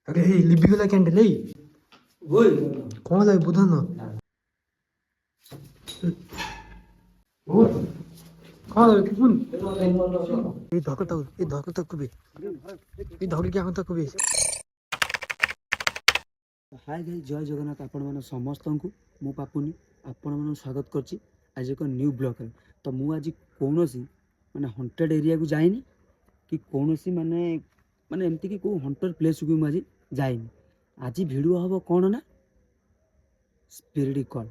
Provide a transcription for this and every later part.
अरे लिबी वाला कैंडल है ওই कौन है बुधा ना कौन है सुन ये धोकर तक भी ये धोकर क्या तक भी हाय गाइस जय जगन्नाथ आपण मन समस्त को मु पापुनी आपण मन स्वागत करछि आज एक न्यू ब्लॉग रे। तो मु आज कोनोसी माने हंटेड एरिया को जाइनी कि कोनोसी माने माने एमती कि को हंटर प्लेस को मु आज जाइनी। आज वीडियो हबो कोन ना स्पिरिट कॉल।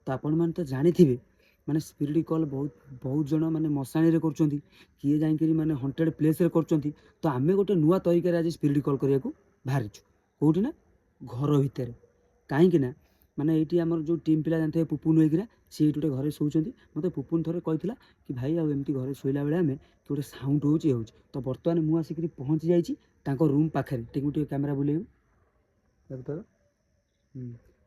तो आपण मन तो जानि थिबे माने स्पिरिट कॉल बहुत बहुत जन माने मसाणी रे करचोंती किए जाई करी माने हंटेड प्लेस रे करचोंती। तो आमे गोटे नुवा तरीका रे आज स्पिरिट कॉल करिया को बाहरिछु कोठी ना घर भितर कहीं ना माने ये आम जो टीम पिला जानते पुपुन होइकिरा सी गोटे घरे शोचती मत पुपुन थोड़े कही कि भाई आमती घरे शोला बेले आम कि गोटे साउंड होची तो बर्तमान मुझे आसिक पहुँची जाइए रूम पाखे टे कैमेरा बुलेबू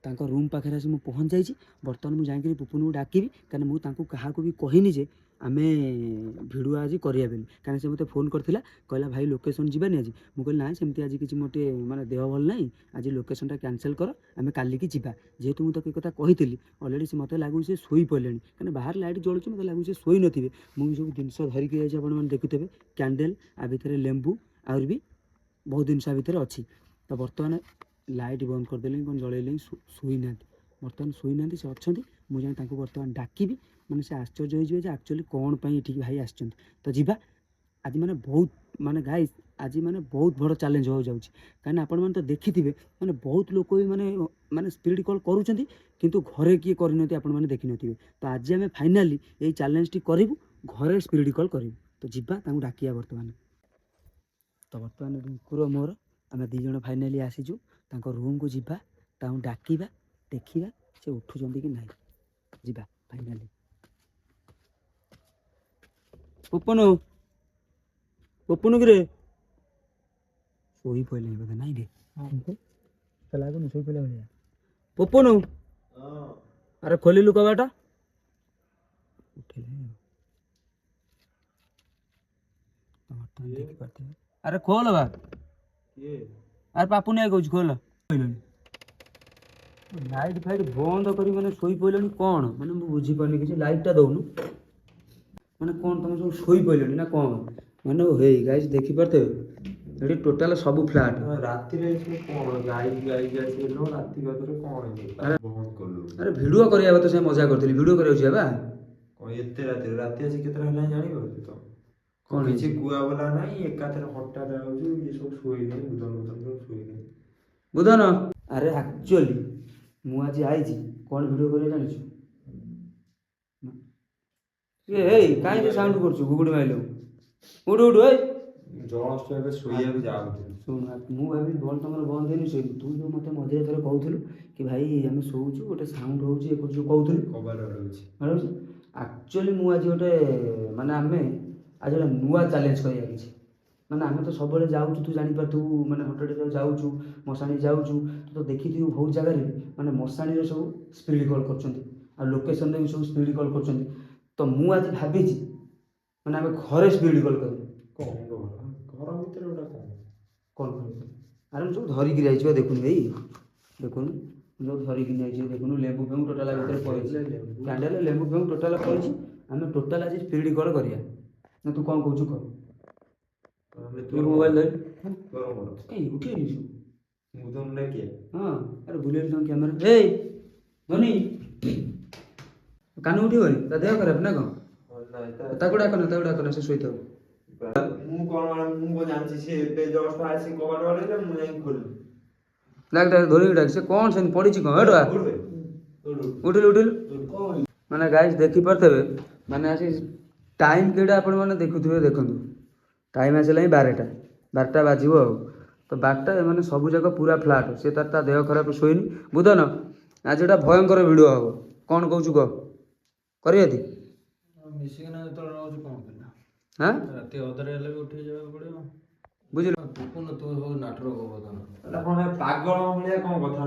तांको रूम पाखे आसी पहुँच जाइए। बर्तमान मुझे जाकि पुपुन को डाकिबी कहीं मुझे क्या भी कहनी जे आम भिडियो आज करिया बेली कहीं से मते फोन करथिला कहला भाई लोकेशन जीवानी आज मुझे कहली ना सेमती आज किसी मोटे माने देह भल ना आज लोकेशनटा कैंसल कर आम काली की जीवा जेहेतु मुझे कथा कही अलरेडी से मत लगुच से शोई पड़े कहीं बाहर लाइट जलुचे मत लगुच से शोई नथिबे मुझे सब जिनस धरिकी जाइए आपने देखुथे कैंडल आ भितर लेंबू आउर भी बहुत जिनस भितर अच्छी। तो बर्तमान लाइट बंद करदे कौन जलैले शोई ना बर्तमान शोई ना से अच्छा मुझे बर्तमान डाकिबी माने से आश्चर्य हो एक्चुअली कौन पाई ये भाई आसचंत। तो जीवा आज माने बहुत माने गाइस आज माने बहुत बड़ चैलेंज हो जाउची कहीं आपण माने तो देखिथिबे माने बहुत लोक भी माने माने स्पिरिट कॉल करूचंती किंतु घरे किए करनती आपण माने देखि नथिबे। तो आज आम फाइनाली ये चैलेंज टी करिवु घरे स्पिरिट कॉल करिवु। तो जीवा तांको डाकिया बर्तमान। तो बर्तमान रिंकुर मोर आम दी जण फाइनाली आसीजु तांको रूम को जीवा तांको डाकिबा देखिबा से उठुचंती कि नाही जीवा फाइनाली। पुपनु पुपनु कि रे शोई पड़े बोधे नाई रे लागुन शोई पड़े भलिया पुपनु अरे खोलिलु कबाटा उठिले देखि पाते अरे खोल बा अरे पापु नहीं कहूँ खोल लाइट फाइट बंद करी माने शोई पड़े कौन माने मु बुझी पानी किसी लाइटा दउनु माने कौन तुम सब शोई पड़े ना कौन माने हे गाइस देखि पारते एडी टोटल सब फ्लैट राति रे कोन लाइट गाइस आसी नो राति गतरे कोन अरे बंद करलु अरे वीडियो करिया तो से मजा करथली वीडियो करियो जेबा कोन एते राति आसी केतरा हला जानि तो कौन किछि कुआ वाला नाही एकाथरे हट्टा रहउ ये सब सोई नै बुदन सोई नै बुझन अरे एक्चुअली मु आज आइजी कौन वीडियो करिया जानिछु ए काई जे साउंड करछु गुगुडी माइलो उठ उठ ओए जस्ट एबे सोइया भी जाउथि सुन मु भाभी बॉल तमर बंद हेनी सोई तू जो मते मझे थरे कहउथलु कि भाई हम सोउछु गोटे साउंड होउची ए जो कहउथलु कबार रहउची एक्चुअली मु आज गोटे माने आमे आज गोटे नुआ चैलेंज करिया किछि माने आमे तो सबले जाउछु तू जानि पाथु माने हटडे जाउछु मसाणी जाउछु तू तो देखिथिउ बहुत जगह रे माने मसाणी रे सब स्पिरिट कॉल करचंती आ लोकेशन रे भी सब स्पिरिट कॉल करचंती। तो मु आज भाबिछि माने आमे घरे स्पिरिट कॉल करू कोन घर भीतर ओटा कौन अरे मुझे धरिकी जाइए देखुन भाई देखुन मुझे धरिकी जाइए देखुन लेंबू फेंबू टोटाल भितर पड़े कैंडल लेंबू फेंबू टोटाल पड़े आम टोटाल आज स्पिरिट कॉल करिया ना तू कौन कहूँ कह तू मोबाइल धर कहीं उठे नहीं मुदन ने के हाँ अरे बुलेट तुम कैमरा ए धोनी कान उठिबनी ता देह खराब ना कौन ताकू डाकना से शोई थाउ मु कोन मु जानछि से एबे जस्ट आसी कबार वाले मु जाई खोल लागटा धोरी डाक से कौन से पड़ी छी कौन हेडवा उठिल माने गाइस देखि परथबे माने आसी टाइम केडा आपण माने देखुथबे देखंतु टाइम आसला 12टा बाजिबो तो 12टा माने सब जगह पूरा फ्लैट से तार देह खराब सोइनी बुधन आज एटा भयंकर वीडियो हबो कौन कहूछु क करियति मिसिक ना तो रोज कोन हां राति अदरे ले उठी जाबा पड़ियो बुझिल कोन तू हो नाटक बदन एला कोन पागल भलिया कोन कथा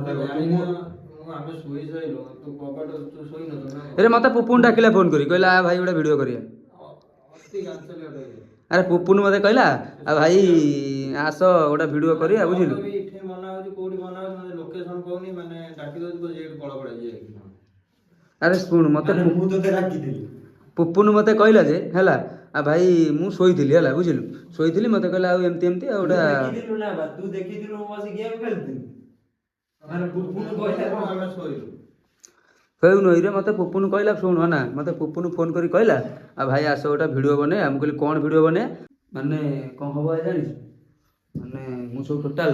मु आमे सोई जाइलो तू कबाट तू सोई न तो अरे मते पुपुन डाकिला फोन करी कहला भाई गोटा वीडियो करिया अति कैंसिल कर अरे पुपुन मते कहला आ भाई ଆସ ଗୋଟେ ଭିଡ଼ିଓ କରିବା ବୁଝିଲୁ। ଏଠି ମନା ହଉଛି କୋଉଠି ମନା ହଉଛି ମାନେ ଲୋକେସନ କହୁନି ମାନେ ଡାକି ଦଉଛି କହୁଛି ଏଇଠି କଳ ପଡା ଯିଏ। ଆରେ ଶୁଣୁ ମତେ ମୁଁ ତତେ ଡାକିଥିଲି। ପୁପୁନୁ ମତେ କହିଲା ଯେ ହେଲା ଆଉ ଭାଇ ମୁଁ ଶୋଇଥିଲି ହେଲା ବୁଝିଲୁ, ଶୋଇଥିଲି ମତେ କହିଲା ଆଉ ଏମିତି ଏମିତି ଆଉ ଗୋଟେ ଦେଖିଥିଲୁ ନା ବା ତୁ ଦେଖିଥିଲୁ ମୁଁ ବସି ଗେମ୍ ଖେଳୁଥିଲି। ମାନେ ପୁପୁନୁ କହିଲା କଣ ଆମେ ଶୋଇଲୁ। କହିବୁ ନଈରେ ମତେ ପୁପୁନୁ କହିଲା ଶୁଣୁ ନା ମତେ ପୁପୁନୁ ଫୋନ କରି କହିଲା ଆଉ ଭାଇ ଆସ ଗୋଟେ ଭିଡ଼ିଓ ବନେଇବା। ମୁଁ କହିଲି କ'ଣ ଭିଡ଼ିଓ ବନେଇବା ମାନେ କ'ଣ ହବ ଜାଣିଛୁ, ମାନେ ମୁଁ ସବୁ ଟୋଟାଲ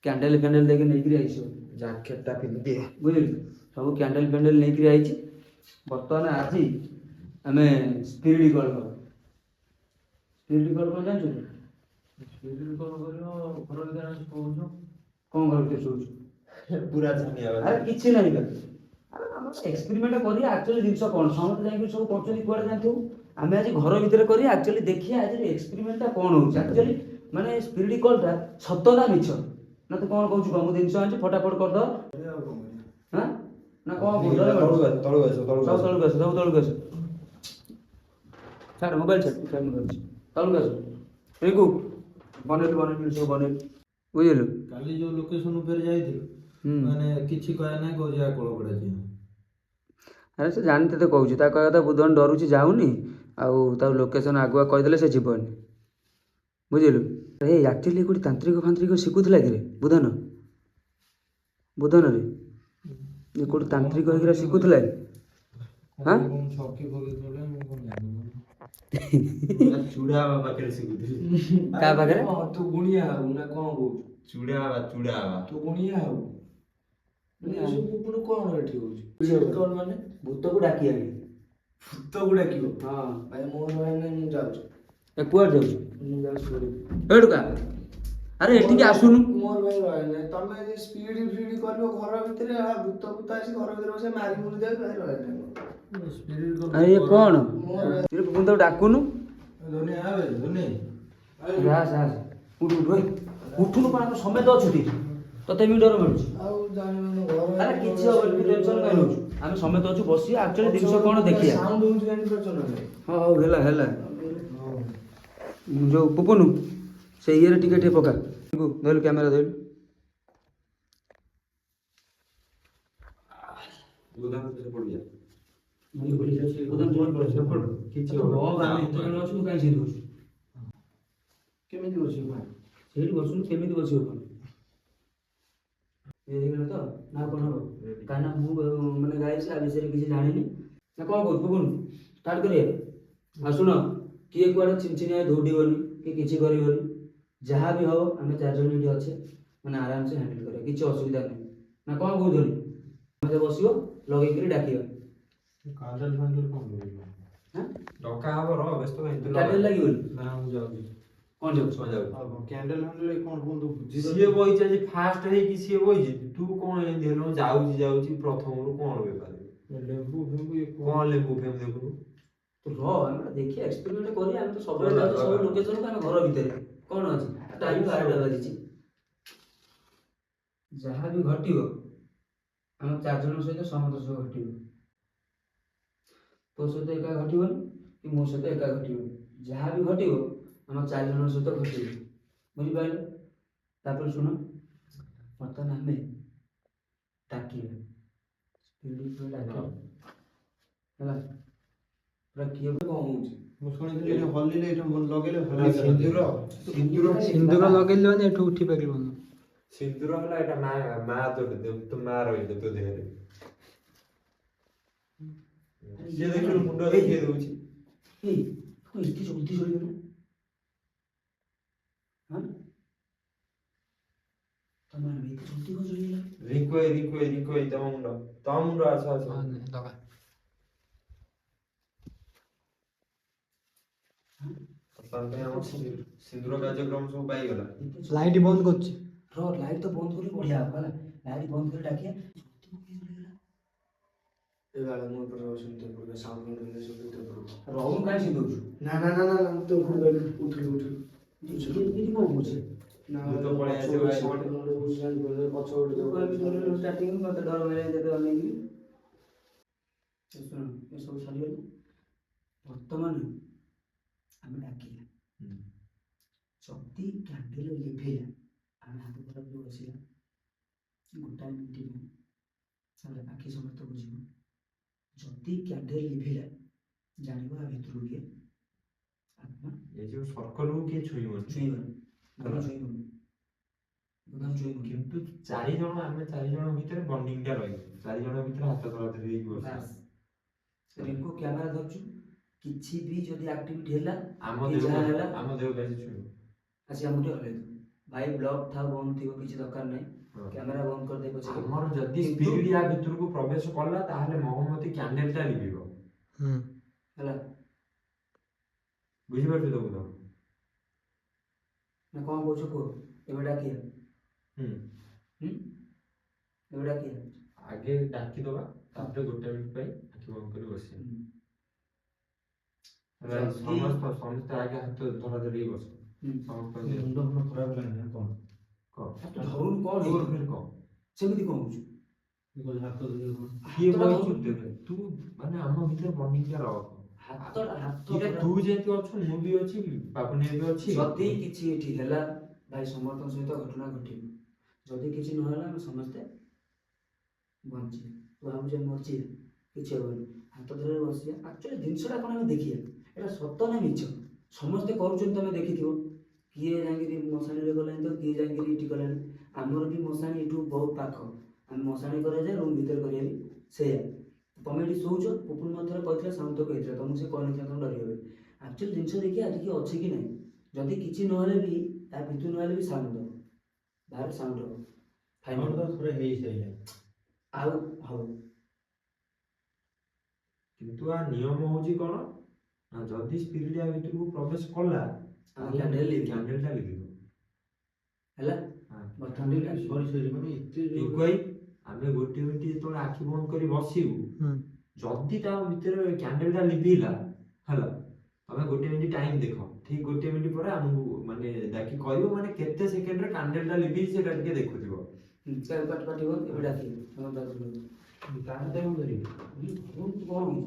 କ୍ୟାଣ୍ଡେଲ ଫ୍ୟାଣ୍ଡେଲ ଦେଇକି ନେଇକିରି ଆଇଛି ଜ୍ୟାକେଟଟା ପିନ୍ଧିଦିଏ ବୁଝିଲୁ, ସବୁ କ୍ୟାଣ୍ଡେଲ ଫ୍ୟାଣ୍ଡେଲ ନେଇକିରି ଆଇଛି। ବର୍ତ୍ତମାନ ଆଜି ଆମେ ସ୍ପିରିଟ୍ କଲ୍ କର। ସ୍ପିରିଟ୍ କଲ୍ କ'ଣ ଜାଣିଛୁ? ସ୍ପିରିଟ୍ କଲ୍ କରିବ ଘର ଭିତରେ ଆସି କହୁଛୁ କ'ଣ ଘର ଭିତରେ ଶୋଉଛୁ? ପୁରା ଛାନିଆ ଆରେ କିଛି ନାହିଁ ବା, ଆମର ଏକ୍ସପେରିମେଣ୍ଟ କରିବା ଆକ୍ଚୁଆଲି ଜିନିଷ କ'ଣ ସମସ୍ତେ ଯାଇକି ସବୁ କରୁଛନ୍ତି କୁଆଡ଼େ ଜାଣିଥିବୁ। ଆମେ ଆଜି ଘର ଭିତରେ କରିବା ଆକ୍ଚୁଆଲି ଦେଖିବା ଆଜି ଏକ୍ସପେରିମେଣ୍ଟଟା କ'ଣ ହେଉଛି ଆକ୍ଚୁଆଲି ମାନେ ସ୍ପିରିଟ୍ କଲ୍ଟା ସତ ନା ମିଛ ନା ତୁ କ'ଣ କହୁଛୁ କହ? ମୁଁ ଜିନିଷ ଆଣିଛି ଫଟାଫଟ କରିଦେବ ହାଁ ନା କ'ଣ କହୁଛୁ? ତଳକୁ ଆସ ସବୁ ତଳକୁ ଆସ, ସବୁ ତଳକୁ ଆସ। ଛାଡ଼ ମୋବାଇଲ ଛାଡ଼ ତଳକୁ ଆସ। ରିକୁ ବନେଇଲୁ ସବୁ ବନେଇଲୁ ବୁଝିଲୁ। କାଲି ଯୋଉ ଲୋକେସନ ଉପରେ ଯାଇଥିଲୁ ମାନେ କିଛି କହିବା ନାହିଁ କହୁଛି ଆ କଳ ପଡା ଯିବ। ଆରେ ସେ ଜାଣି ତତେ କହୁଛି ତା କହିବା କଥା ବୁଧନ ଡରୁଛି ଯାଉନି ଆଉ ତାର ଲୋକେସନ ଆଗୁଆ କହିଦେଲେ ସେ ଯିବନି ବୁଝିଲୁ। ଏ ଆକ୍ଚୁଆଲି କୋଉଠି ତାନ୍ତ୍ରିକ ଫାନ୍ତ୍ରିକ ଶିଖୁଥିଲା କିରେ ବୁଧନ? ବୁଧନରେ ଏ କୋଉଠି ତାନ୍ତ୍ରିକ ହେଇକିରା ଶିଖୁଥିଲା କି? ହାଁ ଛକି ଫକି କଲେ ମୁଁ କଣ ଜାଣିନି। ଚୁଡ଼ା ବାବା ପାଖରେ ଶିଖୁଥିଲି। କାହା ପାଖରେ? ତୁ ଗୁଣିଆ ହବୁ ନା କଣ କହୁଛୁ? ଚୁଡ଼ା ବାବା ତୁ ଗୁଣିଆ ହବୁ ଏସବୁ ପୁଣି କଣ ଏଠି ହଉଛି? କଣ ମାନେ ଭୂତକୁ ଡାକି ଆଣି ଭୂତକୁ ଡାକିବ? ହଁ ଭାଇ ମୋର ଭାଇ ନାହିଁ ମୁଁ ଯାଉଛି। ଏ କୁଆଡ଼େ ଯାଉଛୁ? ମୁଁ ଯାଉଛି ଏଇଠୁ କା ଆରେ ଏଠିକି ଆସୁନୁ। ମୋର ଭାଇ ଭାଇ ନାହିଁ ତମେ ଯଦି ସ୍ପିଡ ଫିଡ କରିବ ଘର ଭିତରେ ଭୂତ ଭୂତ ଆସି ଘର ଭିତରେ ବସେ ମାରି ମୁରି ଦେବେ ଭାଇ ଭାଇ ନାହିଁ। ଆରେ ଇଏ କ'ଣ ତାକୁ ଡାକୁନୁ? ଧୋନି ଆବେ ଧୋନି ଆସ ଉଠୁ ଉଠୁ ଉଠୁନୁ କ'ଣ ଆମେ ସମେତ ଅଛୁ ଟି ତତେ ବି ଡର ମିଳୁଛି? ଆଉ ଜାଣିବନି ଘର ଆରେ କିଛି ହବନି ତୁ ଟେନସନ କାଇଁ ନଉଛୁ? ଆମେ ସମେତ ଅଛୁ ବସିବା ଆକ୍ଚୁଆଲି ଜିନିଷ କ'ଣ ଦେଖିବା। ସାଉଣ୍ଡ ହଉଛି ଜାଣିପାରୁଛ ନା ନାଇଁ? ହଁ ହଉ ହେଲା ଯୋଉ ପୁପୁନୁ ସେ ଇଏରେ ଟିକେ ଟିକେ ପକା ଧରିଲୁ କ୍ୟାମେରା ଧରିଲୁ। କେମିତି ବସିବ? ସେଇଠି ବସୁନୁ କେମିତି ବସିବ କ'ଣ? ହେଇଗଲା ତ ନା କ'ଣ ହବ? କାହିଁକିନା ମୁଁ ମାନେ ଗାଇଛି ଆ ବିଷୟରେ କିଛି ଜାଣିନି ନା କ'ଣ କହୁଛୁ ପୁପୁନୁ ଷ୍ଟାର୍ଟ କରିବା। ଆଉ ଶୁଣ କିଏ କୁଆଡ଼େ ଚିନଚିନିଆ ଦୌଡ଼ିବନି କି କିଛି କରିବନି ଯାହା ବି ହବ ଆମେ 4 ଜଣ ଏଠି ଅଛେ ମାନେ ଆରାମସେ ହ୍ୟାଣ୍ଡେଲ କରିବା କିଛି ଅସୁବିଧା ନାହିଁ ନା କ'ଣ କହୁଛନ୍ତି? ଆମେ ବସିବ ଲଗେଇକିରି ଡାକିବା। କାଜଲ ଫାଜଲ କଣ କରିବ? ହାଁ ଡକା ହବ ରହ ବ୍ୟସ୍ତ କାଇଁ ତୁ କ୍ୟାଣ୍ଡେଲ ଲାଗିବନି? ନା ମୁଁ ଯାଉଛି। କ'ଣ ଯାଉଛି? ଆଉ କ୍ୟାଣ୍ଡେଲ ଫ୍ୟାଣ୍ଡେଲ କଣ କୁହନ୍ତୁ ସିଏ ବଇଛି ଆଜି ଫାଷ୍ଟ ହେଇକି ସିଏ ବଇଛି ତୁ କଣ ଏମିତି ହେଲୁ ଯାଉଛି ପ୍ରଥମରୁ କଣ ବେପାର ଲେମ୍ବୁ ଫେମ୍ବୁ କଣ ଲେମ୍ବୁ ଫେମ୍ବୁ ଦେଖୁନୁ ତୁ ରହ ଆମେ ଦେଖିବା ଏକ୍ସପେରିମେଣ୍ଟ କରିବା। ଆମେ ତ ସବୁବେଳେ ଯାଉଛୁ ସବୁ ଲୋକେସନକୁ ଆମେ ଘର ଭିତରେ କ'ଣ ଅଛି ଟାଇମ୍ 12ଟା ବାଜିଛି। ଯାହା ବି ଘଟିବ ଆମ 4 ଜଣଙ୍କ ସହିତ ସମସ୍ତ ସହ ଘଟିବ। ତୋ ସହିତ ଏକା ଘଟିବନି କି ମୋ ସହିତ ଏକା ଘଟିବନି ଯାହା ବି ଘଟିବ ଆମ 4 ଜଣଙ୍କ ସହିତ ଘଟିବ ବୁଝିପାରିଲ। ତାପରେ ଶୁଣ ବର୍ତ୍ତମାନ ଆମେ ଡାକିବା ହେଲା ପୁରା କିଏ କଣ ହଉଛି ମୁଁ ଶୁଣିଥିଲି ଏଇଟା ହଲିଲେ ଏଇଟା ଲଗେଇଲେ ଭଲ ସିନ୍ଦୁର ଲଗେଇଲେ ମାନେ ଏଠୁ ଉଠି ପାରିବନି। ସିନ୍ଦୁର ହେଲା ଏଇଟା ମା ତୋ ମା ରହିଲେ ତୋ ଦେହରେ ସିଏ ଦେଖିଲୁ ମୁଣ୍ଡ ଦେଖେଇ ଦଉଛି। ଏଇ ଏଠି ଜଲ୍ଦି ଚଳିଗଲା ହଁ ତମେ ଏତେ ଜଲ୍ଦି କ'ଣ ଚଳିଗଲା? ରିଙ୍କୁ ଭାଇ ତମ ମୁଣ୍ଡ ଆସ ଲଗା ସିନ୍ଦୁର କାର୍ଯ୍ୟକ୍ରମ ସବୁ ପାଇଗଲା। ଲାଇଟ୍ ବନ୍ଦ କରୁଛି। ରହ ଲାଇଟ୍ ତ ବନ୍ଦ କରି ବଢ଼ିଆ ହବ ହେଲା ଲାଇଟ୍ ବନ୍ଦ କରି ଡାକିବା। ରହୁନୁ କାହିଁ ସିନ୍ଦୁଛୁ? ନା ମୁଁ ତ ଉଠିଲି ଏମିତି କ'ଣ କହୁଛି? ମୁଁ ତ ପଳେଇ ଆସିବ ଷ୍ଟାର୍ଟିଂ ମତେ ଡର ମାରିବା ଯେତେ ଅନେଇକି ଶୁଣ ଏସବୁ ସରିଗଲା ବର୍ତ୍ତମାନ ଆମେ ଡାକିବା ଯଦି କ୍ୟାଣ୍ଡେଲ ଲିଭେଇଲା ଆମେ ହାତ ଧରା ଯୋଉ ବସିଲା ଗୋଟାଏ ମିନିଟ୍ ପାଇଁ ତାହେଲେ ଆଖି ସମସ୍ତେ ବୁଝିବ। ଯଦି କ୍ୟାଣ୍ଡେଲ ଲିଭିଲା ଜାଣିବ ଆ ଭିତରୁ କିଏ ଆତ୍ମା ଏ ଯୋଉ ସର୍କଲକୁ କିଏ ଛୁଇଁବନି। ଛୁଇଁବନି ଦୂର ଛୁଇଁବନି ଦୂର ଛୁଇଁବନି। କିନ୍ତୁ 4 ଜଣ ଆମେ 4 ଜଣ ଭିତରେ ବଣ୍ଡିଂଟା ରହିବ। 4 ଜଣ ଭିତରେ ହାତ ଧରା ଧରି ହେଇକି ବସିବା। ବାସ୍ ରିଙ୍କୁ କ୍ୟାମେରା ଧରୁଛୁ କିଛି ବି ଯଦି ଆକ୍ଟିଭିଟି ହେଲା ଆମ କି ଦେହ ଯାହା ହେଲା ଆମ ଦେହକୁ ଆସି ଛୁଇଁବ। ଆସି ଆମକୁ ଟିକେ ହଲେଇ ଦବୁ। ଭାଇ ବ୍ଲକ୍ ଥାଉ ବନ୍ଦ ଥିବ କିଛି ଦରକାର ନାହିଁ ହଁ। କ୍ୟାମେରା ବନ୍ଦ କରିଦେଇ ପଛେ ଆମର ଯଦି କିନ୍ତୁ- ସ୍ପିରିଟ୍ ୟା ଭିତରକୁ ପ୍ରବେଶ କଲା ତାହେଲେ ମହମବତୀ କ୍ୟାଣ୍ଡେଲଟା ଲିଭିବ। ହୁଁ ହେଲା ବୁଝିପାରୁଛ ତ ବୁଧ? ନା କ'ଣ କହୁଛ କୁହ ଏବେ ଡାକିଆ ହୁଁ ଏବେ ଡାକିଆ ଆଗେ ଡାକିଦବା ତାପରେ ଗୋଟେ ମିନିଟ୍ ପାଇଁ ଆଖି ବନ୍ଦ କରି ବସିବା। ସମସ୍ତେ ଆଗେ ହାତ ଧରା ଧରି ହେଇ ବସ। ସମସ୍ତଙ୍କ ଦେହ ମୁଣ୍ଡ ଫୁଣ୍ଡ ଖରାପ ହେଲାଣି ନା କ'ଣ? ଧରୁନୁ କ'ଣ ତୋର ହେଇଛି ଫେର କହ। ସେମିତି କ'ଣ ହଉଛୁ ହାତ ଧରି କିଏ ହାତଟା ବଇଛୁ ଧରୁନୁ। ଦେଖେ ତୁ ମାନେ ଆମ ଭିତରେ ବଣ୍ଡିଂଟା ରଖ। ହାତ ଏଇଟା ତୁ ଯେହେତୁ ଅଛୁ ମୁଁ ବି ଅଛି ବାବୁନି ବି ଅଛି। ଯଦି କିଛି ଏଠି ହେଲା ଭାଇ ସମସ୍ତଙ୍କ ସହିତ ଘଟଣା ଘଟିବ। ଯଦି କିଛି ନହେଲା ଆମେ ସମସ୍ତେ ବଞ୍ଚିବା। ତୁ ଭାବୁଛୁ ଆମେ ମରିଯିବା କିଛି ହବନି ହାତ ଧରି ବସିବା। ଆକ୍ଚୁଆଲି ଜିନିଷଟା କ'ଣ ଆମେ ଦେଖିବା ଏଇଟା ସତ ନା ମିଛ ସମସ୍ତେ କରୁଛନ୍ତି ତମେ ଦେଖିଥିବ। କିଏ ଯାଇକିରି ମଶାଣିରେ ଗଲାଣି ତ କିଏ ଯାଇକିରି ଏଠି ଗଲାଣି। ଆମର ବି ମଶାଣି ଏଠୁ ବହୁତ ପାଖ ଆମେ ମଶାଣି କରାଯାଏ ରୁମ୍ ଭିତରେ କରିବା ବି ସେଇଆ। ତମେ ଏଠି ଶୋଉଛ ପୁପୁନ ମୋତେ ଥରେ କହିଥିଲା ସାଉଣ୍ଡ କହିଥିଲା ତମକୁ ସେ କହିନଥିଲା ତମେ ଡରିବ। ଆକ୍ଚୁଆଲି ଜିନିଷ ଦେଖି ଆଜି କିଏ ଅଛି କି ନାହିଁ। ଯଦି କିଛି ନହେଲେ ବି ତା ଭିତରୁ ନହେଲେ ବି ସାଉଣ୍ଡ ହେବ ବାହାରେ ସାଉଣ୍ଡ ହେବ ଆମର ତ ଥରେ ହେଇସାରିଲାଣି ଆଉ ହବ। କିନ୍ତୁ ଆ ନିୟମ ହଉଛି କ'ଣ ନା ଯଦି ସ୍ପିରିଟ୍ ୟା ଭିତରକୁ ପ୍ରବେଶ କଲା ତାହେଲେ କ୍ୟାଣ୍ଡେଲଟା ଲିଭିବ। ହେଲା ବର୍ତ୍ତମାନ ସରି ସରି ମାନେ ଏତେ ଠିକ୍ ଭାଇ ଆମେ ଗୋଟେ ମିନିଟ୍ ଯେତେବେଳେ ଆଖି ବନ୍ଦ କରି ବସିବୁ ଯଦି ତା ଭିତରେ କ୍ୟାଣ୍ଡେଲଟା ଲିଭିଲା ହେଲା ତମେ ଗୋଟେ ମିନିଟ୍ ଟାଇମ୍ ଦେଖ। ଠିକ୍ ଗୋଟେ ମିନିଟ୍ ପରେ ଆମକୁ ମାନେ ଡାକି କହିବ ମାନେ କେତେ ସେକେଣ୍ଡରେ କ୍ୟାଣ୍ଡେଲଟା ଲିଭିଛି ସେଟା ଟିକେ ଦେଖୁଥିବ। ପାଟିବ ଏବେ ଡାକିବ ତାର ଦେହ ଧରିବ କ'ଣ ହେଇଛି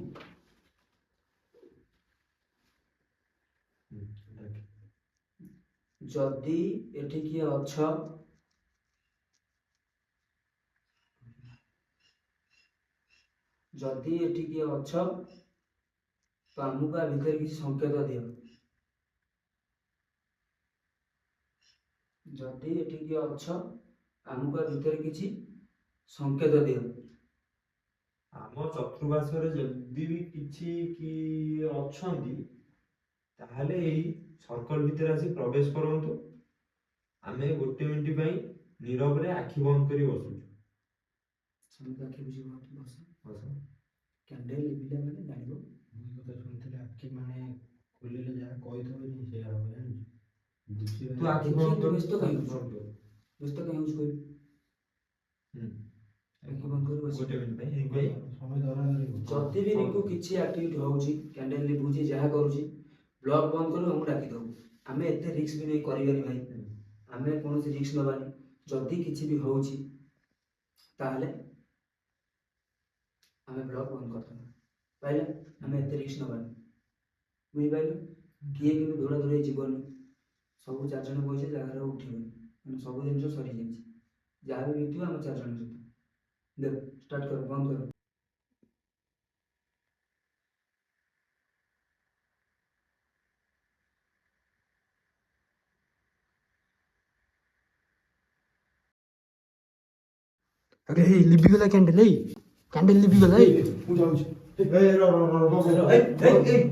ଯଦି ଏଠି କିଏ ଅଛ ଯଦି ଏଠି କିଏ ଅଛ ତ ଆମକୁ ଆ ଭିତରେ କିଛି ସଂକେତ ଦିଅ। ଯଦି ଏଠି କିଏ ଅଛ ଆମକୁ ଆ ଭିତରେ କିଛି ସଂକେତ ଦିଅ। ଆମ ଚତୁଃପାର୍ଶ୍ୱରେ ଯଦି ବି କିଛି କି ଅଛନ୍ତି ତାହେଲେ ଏଇ ସର୍କଲ ଭିତରେ ଆସି ପ୍ରବେଶ କରନ୍ତୁ। ଆମେ ଗୋଟେ ମିନିଟ୍ ପାଇଁ ନୀରବରେ ଆଖି ବନ୍ଦ କରି ବସୁଛୁ। ସମସ୍ତେ ଆଖି ବୁଝି ବସ। ବସ। କ୍ୟାଣ୍ଡେଲ ଲିଭିଲା ମାନେ ଜାଣିବ। ମୁଁ କଥା ଶୁଣିଥିଲି ଆଖି ମାନେ ଖୋଲିଲେ ଯାହା କହିଥିବନି ସେଇଆ ହବ ଜାଣିଛୁ। ତୁ ଆଖି ବନ୍ଦ କର। ବ୍ୟସ୍ତ କାହିଁ ହଉଛୁ କହିଲୁ ଆଖି ବନ୍ଦ କରି ବସ। ଗୋଟେ ମିନିଟ୍ ପାଇଁ ଏଇ ଭାଇ ସମୟ ଧରାଧରି ଯଦି ବି ରିଙ୍କୁ କିଛି ଆକ୍ଟିଭିଟି ହେଉଛି କ୍ୟାଣ୍ଡେଲ ଲିଭୁଛି ଯାହା କରୁଛି ବ୍ଲକ୍ ବନ୍ଦ କରି ଆମକୁ ଡାକିଦେବୁ। ଆମେ ଏତେ ରିସ୍କ ବି ନେଇ କରିବାନି ଭାଇ ଆମେ କୌଣସି ରିସ୍କ ନେବାନି। ଯଦି କିଛି ବି ହେଉଛି ତାହେଲେ ଆମେ ବ୍ଲକ୍ ବନ୍ଦ କରିଦେବା ପାଇଲେ ଆମେ ଏତେ ରିସ୍କ ନେବାନି ବୁଝିପାରିଲ। କିଏ କିନ୍ତୁ ଦୌଡ଼ା ଦୌଡ଼ି ଯିବନି ସବୁ 4 ଜଣ ବଇছে ଜାଗାରେ ଉଠିବନି ମାନେ ସବୁ ଜିନିଷ ସରିଯାଇଛି ଯାହା ବି ହେଇଥିବ ଆମେ 4 ଜଣ ସହିତ ଦେଖ ଷ୍ଟାର୍ଟ କର ବନ୍ଦ କର। ଆରେ ହେଇ ଲିଭିଗଲା କ୍ୟାଣ୍ଡେଲ ଏଇ କ୍ୟାଣ୍ଡେଲ ଲିଭିଗଲା ଏଇ ମୁଁ ଯାଉଛି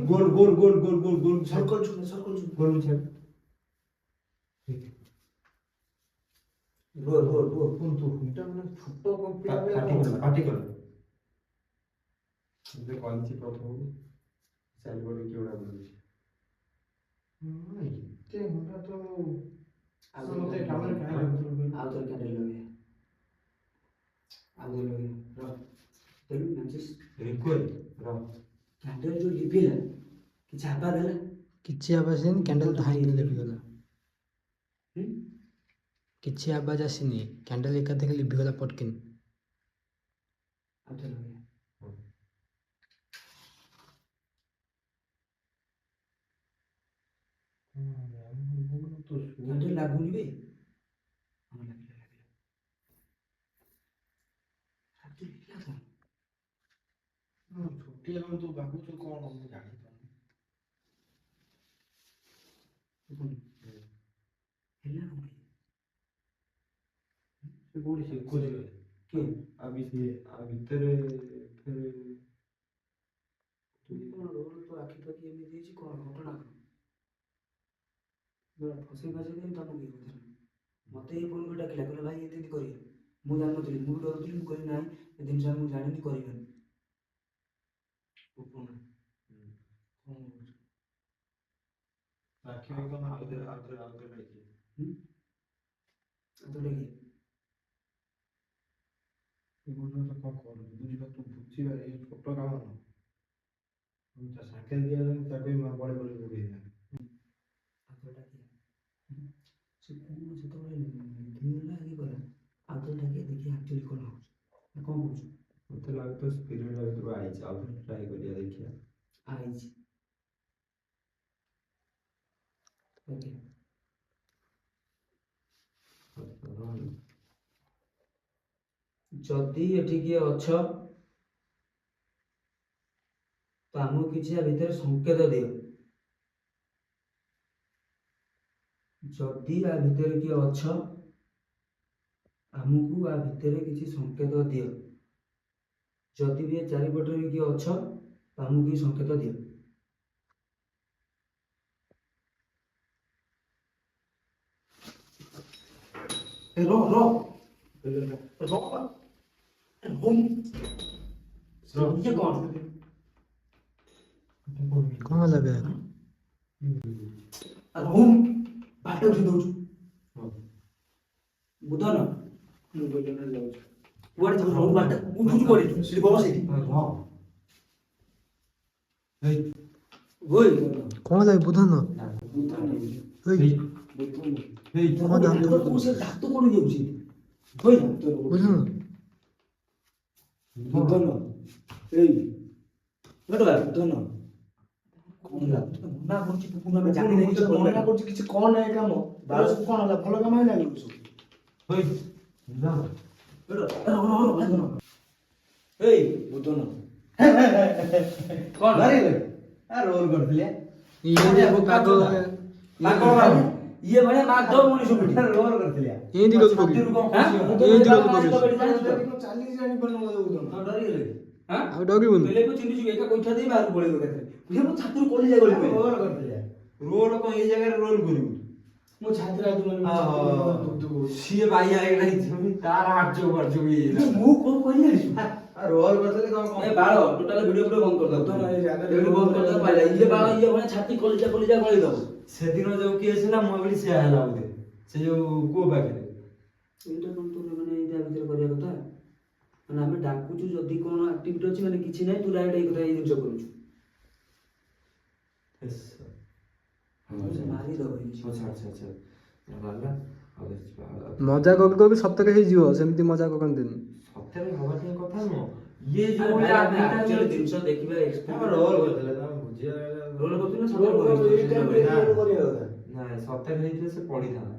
ଗୋଲ ଗୋଲ ଗୋଲ ଗୋଲ ଗୋଲ ଗୋଲ ସର୍କଲ ଗୋଲ ଛାଡ। ରୁହ କିନ୍ତୁ ଏଇଟା ମାନେ ଛୋଟ ପାଟି କର ଏବେ କହିଛି ପ୍ରଥମରୁ ଚାରି ବଡ କିଏ ଗୁଡା ବୁଲୁଛି। ଏତେ ମୁଣ୍ଡା ତ ଆଉ ମତେ କାମରେ କାହିଁ ଲାଗୁଥିଲ ଆଉ ଥରେ କ୍ୟାଣ୍ଡେଲ ଲଗେଇବା ଆଉ ଥରେ ଲଗେଇବା ତେଣୁ ମ୍ୟାଚେସ୍ କ୍ୟାଣ୍ଡେଲ ଯୋଉ ଲିଭିଲା କିଛି ଆବାଜ ହେଲା କିଛି ଆବାଜ ଆସିନି କ୍ୟାଣ୍ଡେଲ ଧାଇଁକି ଲିଭିଗଲା। କିଛି ଆବାଜ ଆସିନି କ୍ୟାଣ୍ଡେଲ ଏକାଥରେ ଲିଭିଗଲା ପଟକିନି। ଆଉ ଥରେ ଲଗେଇବା ତୁ କ୍ୟାଣ୍ଡେଲ ଲାଗୁନି ବେ ହଁ ଲାଗିଲା ଛୁଟି ଆମେ ତୁ ଭାବୁଛୁ କଣ ମୁଁ ଜାଣିପାରୁନି। ହେଲା କଣ ସେ କୋଉଠି ଶିଖୁଛି କିଏ ଆ ଭିତରେ ଫେରେ ତୁ କଣ ରୋଲ ତ ଆଖି ପାଖି ଏମିତି ହେଇଛି କଣ ଘଟଣା କଣ ଫସେଇ ଫସେଇ ଦେଇ ତମକୁ ଇଏ କରିଦେଲି ମତେ ଏଇ ଫୋନ୍ କରି ଡାକିଲା କହିଲା ଭାଇ ଏମିତି କରିବା ମୁଁ ଜାଣିନଥିଲି ମୁଁ ବି ଡରୁଥିଲି ମୁଁ କହିଲି ନାହିଁ ଏ ଜିନିଷ ମୁଁ ଜାଣିନି କରିବେନି କଣ କରୁଛୁ? ଆଖି ପାଖି କଣ ଆଉଥରେ ଲାଗିଛି। କଣ କରୁଛୁ ବୁଝିବା ତୁ ବୁଝିବା ଏଇ ଛୋଟ କାମ ନୁହଁ। ତା ସାଙ୍ଗେ ଦିଆଯାଏ ତାକୁ ବି ବଳେ ବଳେ ପକେଇଦେଲା। ସେ କଣ ଯେତେବେଳେ ନିଧିଗଲା ଇଏ କଲା ଆଉ ଥରେ ଡାକିଆ ଦେଖିଆ ଆକ୍ଚୁଆଲି କଣ ହଉଛି ନା କଣ କହୁଛୁ ମତେ ଲାଗୁଛି ସ୍ପିରିଟ୍ ଭିତରୁ ଆଇଛି ଆଉ ଥରେ ଟ୍ରାଏ କରିବା ଦେଖିବା। ଆଇଛି ଓକେ ଯଦି ଏଠି କିଏ ଅଛ ତ ଆମକୁ କିଛି ଆ ଭିତରେ ସଂକେତ ଦିଅ ଯଦି ଆ ଭିତରେ କିଏ ଅଛ ଆମକୁ ଆ ଭିତରେ କିଛି ସଂକେତ ଦିଅ ଯଦି ବି ଏ ଚାରିପଟରେ ବି କିଏ ଅଛ ତ ଆମକୁ କିଛି ସଂକେତ ଦିଅ ର ର ଇଏ କଣ କଣ ହେଲା ବେ ବାଟ ଉଠି ଦଉଛୁ ବୁଧନ ମୁଁ ଯାଉଛି କୁଆଡେ ଯାଉଛୁ ବାଟ ଉଠୁଛୁ କୁଆଡେ ସେଠି ବସ ସେଇଠି ଓଇ କଣ ହେଲା ବୁଧନ ଏଇ କଣ ଦାନ୍ତ ସେ ଦାନ୍ତ କଣ ଯାଉଛି ଓଇ ବୁଧନ ବୁଧନ ଏଇ ବୁଧନ କଣ ହେଲା ମନା କରୁଛି ପୁପୁନ ଆମେ ଜାଣି ନାହିଁ କିଛି ମନା କରୁଛି କିଛି କଣ ନାହିଁ କାମ ତାର ସବୁ କଣ ହେଲା ଭଲ କାମ ହେଲା ସବୁ ଏଇ ବୁଧନ କଣ ରୋଲ କରିଥିଲେ ଇଏ ମାନେ ମାଧବ ମଣିଷ ରୋଲ କରିଥିଲେ ଏମିତି କରୁ ପକେଇ ଏମିତି କରୁ ପକେଇ ଚାଲିଛି ଜାଣିପାରୁନି ଆଉ ଡରିବୁନି ରୋଲ କରିଥିଲେ ରୋଲ କଣ ଏଇ ଜାଗାରେ ରୋଲ କରିବୁ ମୋ ଛାତ୍ର ସିଏ ବାଇଆ ହେଇଗଲା ତାର ହାର୍ଟ ହେଇଯାଇଥିଲା ମୁଁ କଣ କହିଲି ରୋଲ କରିଥିଲେ ତମ ବାଳ ଟୋଟାଲ ଭିଡିଓ ପୁରା ବନ୍ଦ କରିଦବ ବନ୍ଦ କରିଦବ ପାଇଲା ଇଏ ବାଳ ଇଏ ମାନେ ଛାତି କଲିଜା କଲିଜା ଗଳି ଦବ ସେଦିନ ଯୋଉ କେସ୍ ହେଲା ମୁଁ ଭାବିଲି ସେୟା ହେଲା ବୋଧେ ସେ ଯୋଉ କୂଅ ପାଖରେ ଏଇଟା କଣ ତୁ ମାନେ ଏଇଟା ଭିତରେ କରିବା କଥା ମାନେ ଆମେ ଡାକୁଛୁ ଯଦି କଣ ଆକ୍ଟିଭିଟି ଅଛି ମାନେ କିଛି ନାହିଁ ତୁ ଡାଇରେକ୍ଟ ଏଇ କଥା ଏଇ ଜିନିଷ କରୁଛୁ ମାରିଦବ ମଜା କରୁ କରୁ ସତରେ ହେଇଯିବ ସେମିତି ମଜା କରନ୍ତିନି ସତରେ ହବା ଟିକେ କଥା ନୁହଁ ଇଏ ଆରେ ଯୋଉ ଭାଇ, ଭଳିଆ ଆମେ actually ଜିନିଷ ଦେଖିବା ରୋଲ କରିଥିଲେ ତମେ ବୁଝିବା ରୋଲ କରୁଥିଲେ ରୋଲ କରିଥିଲେ ଏଇ ଟାଇମରେ ରୋଲ କରିବା କଥା ନାଇଁ ସତରେ ହେଇଥିଲେ ସେ ପଢିଥାନ୍ତା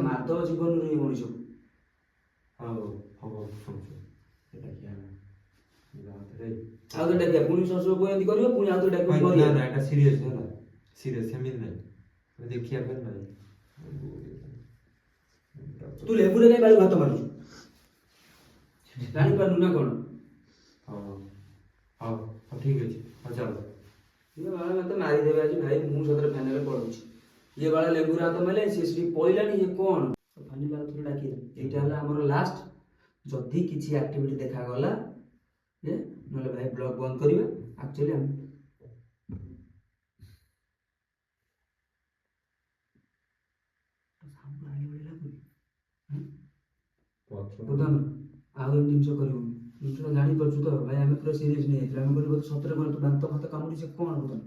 ମାଧବ ଜୀବନରୁ ଇଏ ମଣିଷ ହଉ ହଉ ଶୁଣୁ ସେଟା କିଏ ହେଲା ଆଉ ତ ଡାକିବା ପୁଣି ଶଶୁର ପୁଅ ଏମିତି କରିବ ପୁଣି ଆଉ ତ ଡାକିବା ନା କରିବା ନା ଏଟା ସିରିୟସ୍ ହେଲା ସିରିୟସ୍ ସେମିତି ନାହିଁ ଦେଖିବା ପାଇଁ ନାହିଁ ତୁ ଲେବୁରେ କାଇଁ ବାୟୁ ଭାତ ମାରୁଛୁ ଜାଣିପାରୁନୁ ନା କଣ ହଉ ହଉ ହଉ ଠିକ ଅଛି ହଉ ଚାଲ ଇଏ ବାଳ ମତେ ମାରିଦେବେ ଆଜି ଭାଇ ମୁଁ ସତରେ ଫ୍ୟାନେଲ ପଳଉଛି ଇଏ ବାଳ ଲେବୁରେ ହାତ ମାରିଲେ ସିଏ ସେଠି ପଇଲାନି ଇଏ କଣ ଫାନିଲ ଆଉ ଥରେ ଡାକିଲେ ଏଇଟା ହେଲା ଆମର ଲାଷ୍ଟ ଯଦି କିଛି ଆକ୍ଟିଭିଟି ଦେଖାଗଲା ନହେଲେ ଭାଇ ବ୍ଲଗ ବନ୍ଦ କରିବା ଆକ୍ଚୁଆଲି ଆମେ ବୁଧନ ଆଉ ଏମିତି ଜିନିଷ କରିବୁନି ଜିନିଷଟା ଜାଣିପାରୁଛୁ ତ ଭାଇ ଆମେ ପୁରା ସିରିୟସ୍ ନେଇଯାଇଥିଲେ ଆମେ କହିଲୁ ସତରେ କଣ ତୁ ଦାନ୍ତ ଫାତ କାମୁଡ଼ି ସେ କଣ ବୁଧନ